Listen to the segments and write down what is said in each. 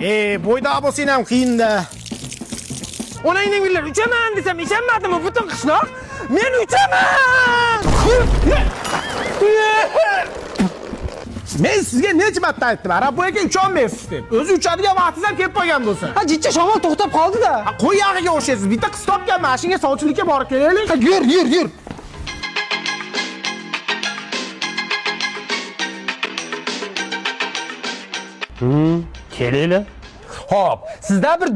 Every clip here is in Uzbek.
Boyda bo'lsang ham qiyin-da. Onangning uylar uchaman desam ishonmadimi butun qishloq? Men uchaman! Men sizga necha marta aytdim, Araboyaga ucholmaysiz deb. O'zi uchadigan vaqtingiz ham kelib qolgan bo'lsa. Ha, jichcha shamol to'xtab qoldi-da. Qo'y yog'iga o'xshaysiz. Bitta qiz topgan mashinaga sovchilikka borib kelaylik. Yur. Kelaylar. Xo'p, sizda bir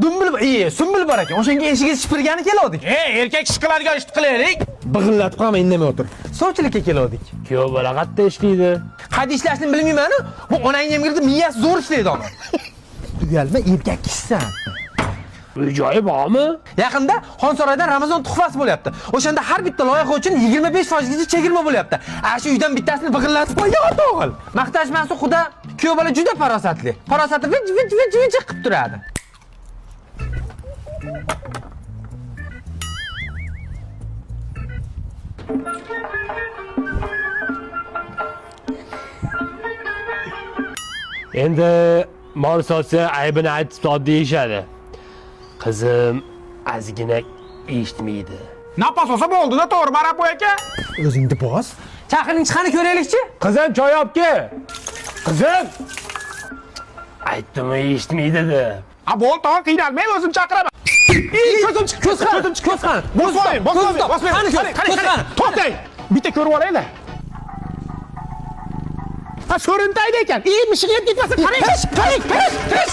sumbul bor ekan. O'shanga eshigi shipirgani keldik. Erkak ish qiladigan ishni qilaylik. Big'illatib qolmay indamay o'tir. Sovchilikka keldik. Kuyov bola qayerda ishlaydi? Qayerda ishlashni bilmayman-ku. Bu onangni emgirdi, miyasi zo'r ishlaydi ona. Uyalma, erkak kishsan. Uy-joyi bormi? Yaqinda Xonsaroyda Ramazon tuhfasi bo'lyapti. O'shanda har bitta loyiha uchun 25% gacha chegirma bo'lyapti. Shu uydan bittasini big'illatib qo'ygan o'g'il. Maqtashmasi xudo, kuyov bola juda farosatli. Farosati vij qilib turadi. Endi mol sotsa aybini aytib sot deyishadi. Qizim ozgina eshitmaydi. Napas olsa bo'ldi-da, to'g'ri, Araboy aka. O'zingni bos. Chaqiring chiqani ko'raylikchi. Qizim choy olib kel. Qizim. Aytdimi eshitmaydi-da. Bo'ldi, tog'a qiynalmay, o'zim chaqiraman. Ko'zqani. Bosmang. Qani. To'xtang. Bitta ko'rib olaylik. So'rintaydi ekan. Mishiga ketmasa qarang. Qarang.